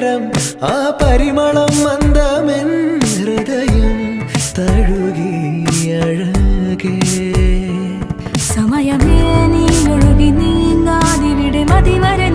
നേരം ആ പരിമളം മന്ദമെൻ ഹൃദയം തഴുകി അഴകേ സമയമേ നീ ഒഴുകി നീങ്ങാതിവിടെ മതിവരെ